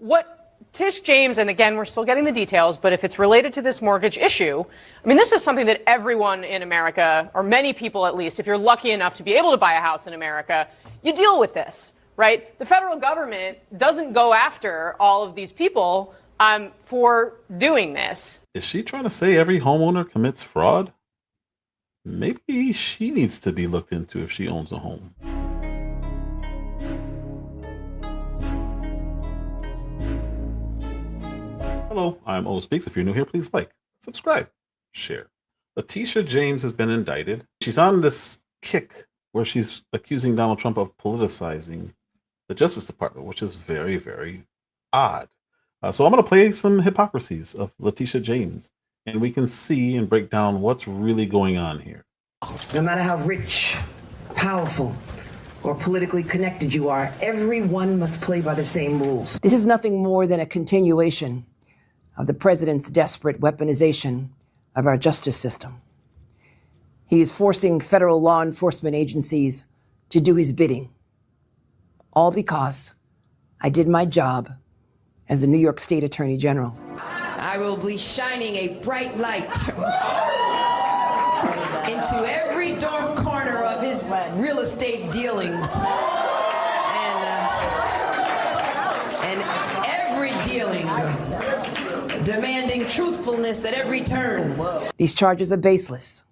What Tish James, and again, we're still getting the details, but if it's related to this mortgage issue, I mean, this is something that everyone in America, or many people at least, if you're lucky enough to be able to buy a house in America, you deal with this, right? The federal government doesn't go after all of these people for doing this. Is she trying to say every homeowner commits fraud? Maybe she needs to be looked into if she owns a home. Hello, I'm O Speaks. If you're new here, please like, subscribe, share. Letitia James has been indicted. She's on this kick where she's accusing Donald Trump of politicizing the Justice Department, which is very, very odd. So I'm going to play some hypocrisies of Letitia James, and we can see and break down what's really going on here. No matter how rich, powerful, or politically connected you are, everyone must play by the same rules. This is nothing more than a continuation of the president's desperate weaponization of our justice system. He is forcing federal law enforcement agencies to do his bidding, all because I did my job as the New York State Attorney General. I will be shining a bright light into every dark corner of his real estate dealings. And every dealing, demanding truthfulness at every turn. These charges are baseless,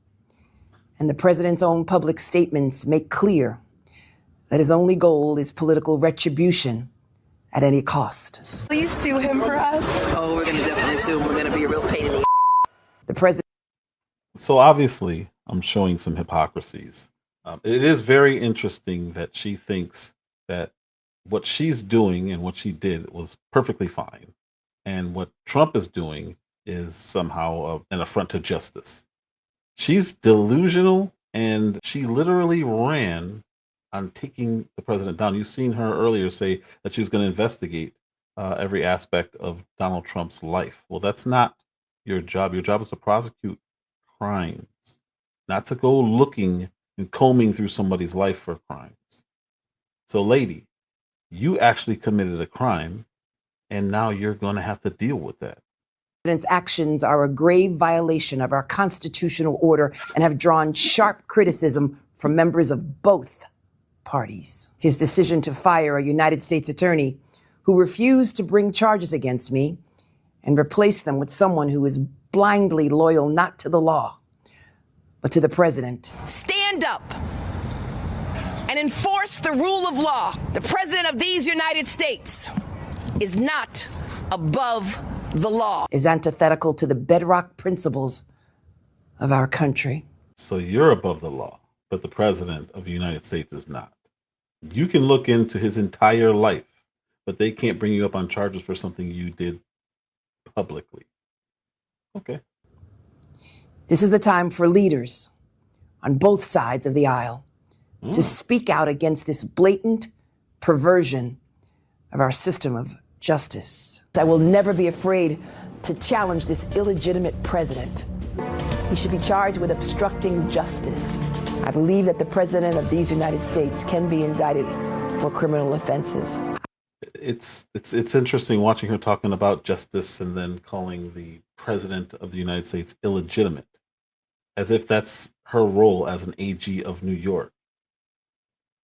and the president's own public statements make clear that his only goal is political retribution at any cost. Please sue him for us. Oh, we're going to definitely sue him. We're going to be a real pain in the president. So obviously, I'm showing some hypocrisies. It is very interesting that she thinks that what she's doing and what she did was perfectly fine. And what Trump is doing is somehow an affront to justice. She's delusional, and she literally ran on taking the president down. You've seen her earlier say that she was going to investigate every aspect of Donald Trump's life. Well, that's not your job. Your job is to prosecute crimes, not to go looking and combing through somebody's life for crimes. So, lady, you actually committed a crime, and now you're going to have to deal with that. The president's actions are a grave violation of our constitutional order and have drawn sharp criticism from members of both parties. His decision to fire a United States attorney who refused to bring charges against me and replace them with someone who is blindly loyal not to the law, but to the president. Stand up and enforce the rule of law. The president of these United States is not above the law. Is antithetical to the bedrock principles of our country. So you're above the law, but the president of the United States is not. You can look into his entire life, but they can't bring you up on charges for something you did publicly. Okay. This is the time for leaders on both sides of the aisle to speak out against this blatant perversion of our system of justice. I will never be afraid to challenge this illegitimate president. He should be charged with obstructing justice. I believe that the president of these United States can be indicted for criminal offenses. It's interesting watching her talking about justice and then calling the president of the United States illegitimate, as if that's her role as an AG of New York.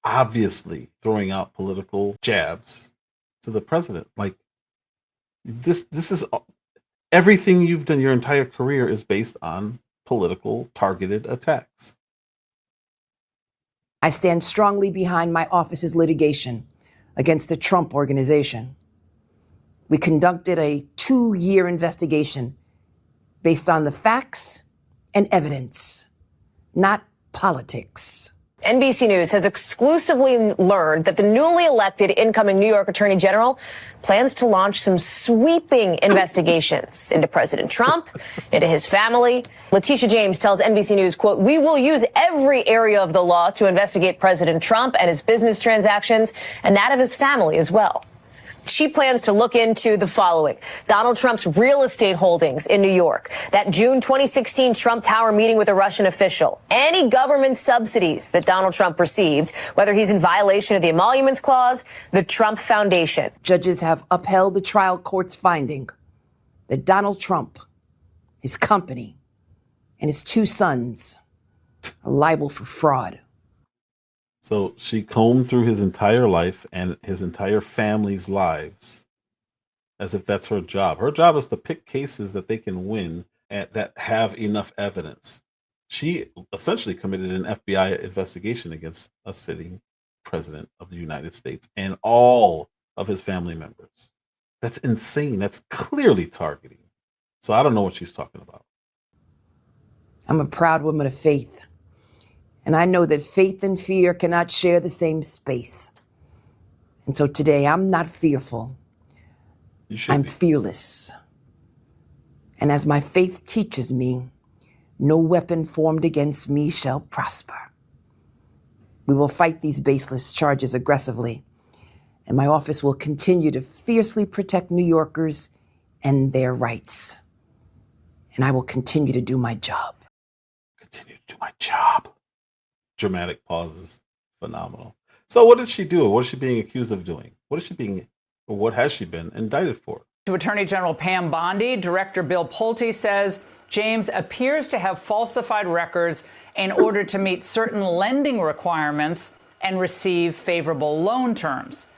Obviously throwing out political jabs to the president. Like, this is everything you've done your entire career is based on political targeted attacks. I stand strongly behind my office's litigation against the Trump Organization. We conducted a 2-year investigation based on the facts and evidence, not politics. NBC News has exclusively learned that the newly elected incoming New York Attorney General plans to launch some sweeping investigations into President Trump, into his family. Letitia James tells NBC News, quote, "We will use every area of the law to investigate President Trump and his business transactions and that of his family as well." She plans to look into the following: Donald Trump's real estate holdings in New York, that June 2016 Trump Tower meeting with a Russian official, any government subsidies that Donald Trump received, whether he's in violation of the Emoluments Clause, the Trump Foundation. Judges have upheld the trial court's finding that Donald Trump, his company, and his two sons are liable for fraud. So she combed through his entire life and his entire family's lives as if that's her job. Her job is to pick cases that they can win and that have enough evidence. She essentially committed an FBI investigation against a sitting president of the United States and all of his family members. That's insane. That's clearly targeting. So I don't know what she's talking about. I'm a proud woman of faith. And I know that faith and fear cannot share the same space. And so today, I'm not fearful. I'm fearless. And as my faith teaches me, no weapon formed against me shall prosper. We will fight these baseless charges aggressively. And my office will continue to fiercely protect New Yorkers and their rights. And I will continue to do my job. Continue to do my job. Dramatic pauses. Phenomenal. So what did she do? What is she being accused of doing? What has she been indicted for? To Attorney General Pam Bondi, Director Bill Pulte says James appears to have falsified records in order to meet certain lending requirements and receive favorable loan terms.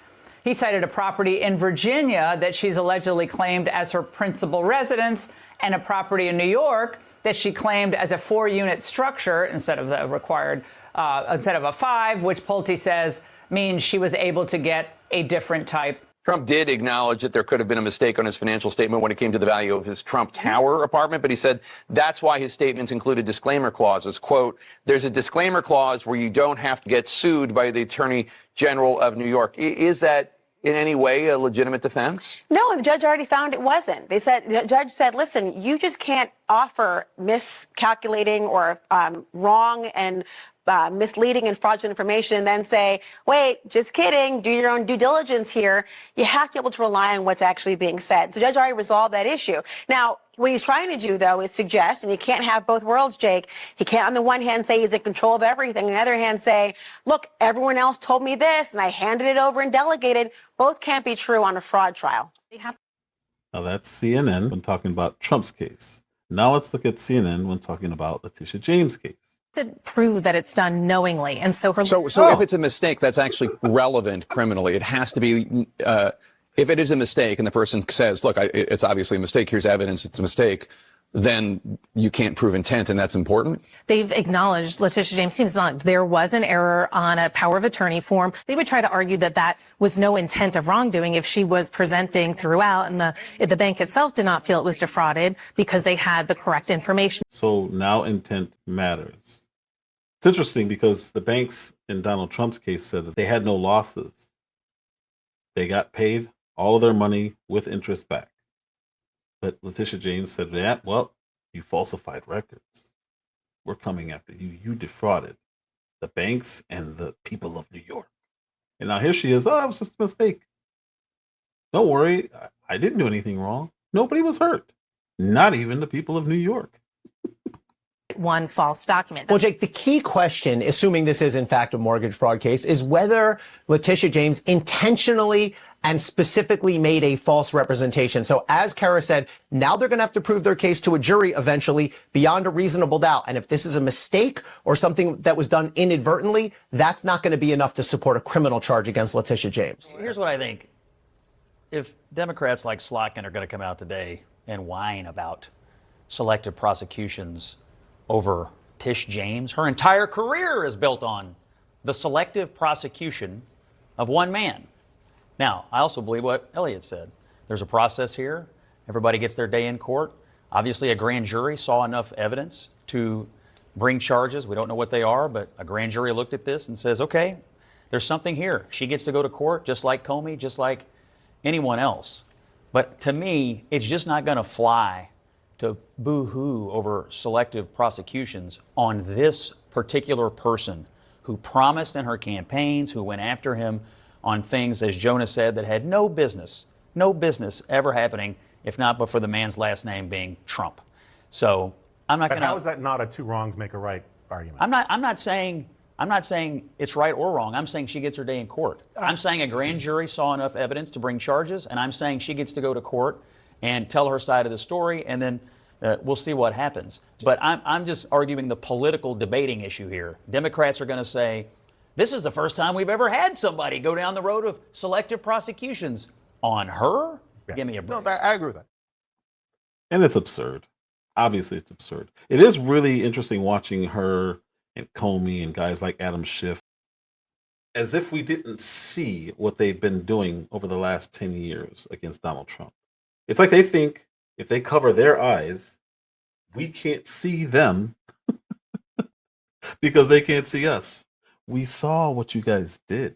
He cited a property in Virginia that she's allegedly claimed as her principal residence and a property in New York that she claimed as a 4-unit structure instead of the required, instead of a 5, which Pulte says means she was able to get a different type. Trump did acknowledge that there could have been a mistake on his financial statement when it came to the value of his Trump Tower apartment, but he said that's why his statements included disclaimer clauses. Quote, there's a disclaimer clause where you don't have to get sued by the Attorney General of New York. Is that in any way a legitimate defense? No, and the judge already found it wasn't. The judge said, listen, you just can't offer miscalculating or wrong and misleading and fraudulent information and then say, wait, just kidding, do your own due diligence here. You have to be able to rely on what's actually being said. So the judge already resolved that issue. Now, what he's trying to do, though, is suggest, and you can't have both worlds, Jake. He can't on the one hand say he's in control of everything, on the other hand say, look, everyone else told me this, and I handed it over and delegated. Both can't be true on a fraud trial. Now that's CNN when talking about Trump's case. Now let's look at CNN when talking about Letitia James' case. To prove that it's done knowingly, and so if it's a mistake, that's actually relevant criminally. It has to be. If it is a mistake, and the person says, "Look, it's obviously a mistake. Here's evidence it's a mistake," then you can't prove intent, and that's important. They've acknowledged, Letitia James seems not, there was an error on a power of attorney form. They would try to argue that that was no intent of wrongdoing if she was presenting throughout, and the bank itself did not feel it was defrauded because they had the correct information. So now intent matters. It's interesting because the banks in Donald Trump's case said that they had no losses. They got paid all of their money with interest back. But Letitia James said, yeah, well, you falsified records. We're coming after you. You defrauded the banks and the people of New York. And now here she is. Oh, it was just a mistake. Don't worry. I didn't do anything wrong. Nobody was hurt. Not even the people of New York. One false document. Well, Jake, the key question, assuming this is in fact a mortgage fraud case, is whether Letitia James intentionally and specifically made a false representation. So as Kara said, now they're going to have to prove their case to a jury eventually beyond a reasonable doubt. And if this is a mistake or something that was done inadvertently, that's not going to be enough to support a criminal charge against Letitia James. Here's what I think. If Democrats like Slotkin are going to come out today and whine about selective prosecutions over Tish James, her entire career is built on the selective prosecution of one man. Now, I also believe what Elliot said. There's a process here. Everybody gets their day in court. Obviously, a grand jury saw enough evidence to bring charges. We don't know what they are, but a grand jury looked at this and says, okay, there's something here. She gets to go to court just like Comey, just like anyone else. But to me, it's just not going to fly to boo-hoo over selective prosecutions on this particular person who promised in her campaigns, who went after him on things, as Jonah said, that had no business ever happening, if not but for the man's last name being Trump. So I'm not going to. How is that not a two wrongs make a right argument? I'm not saying it's right or wrong. I'm saying she gets her day in court. I'm saying a grand jury saw enough evidence to bring charges, and I'm saying she gets to go to court and tell her side of the story, and then we'll see what happens. But I'm just arguing the political debating issue here. Democrats are going to say, this is the first time we've ever had somebody go down the road of selective prosecutions on her. Yeah. Give me a break. No, I agree with that. And it's absurd. Obviously, it's absurd. It is really interesting watching her and Comey and guys like Adam Schiff, as if we didn't see what they've been doing over the last 10 years against Donald Trump. It's like they think if they cover their eyes, we can't see them because they can't see us. We saw what you guys did.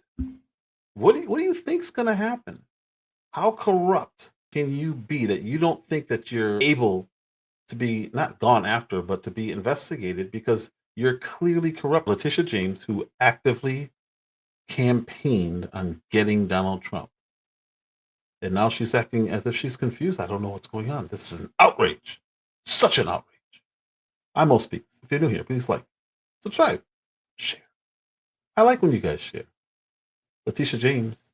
What do you think's going to happen? How corrupt can you be that you don't think that you're able to be not gone after, but to be investigated because you're clearly corrupt? Letitia James, who actively campaigned on getting Donald Trump. And now she's acting as if she's confused. I don't know what's going on. This is an outrage. Such an outrage. I'm Mo Speaks. If you're new here, please like, subscribe, share. I like when you guys share. Letitia James,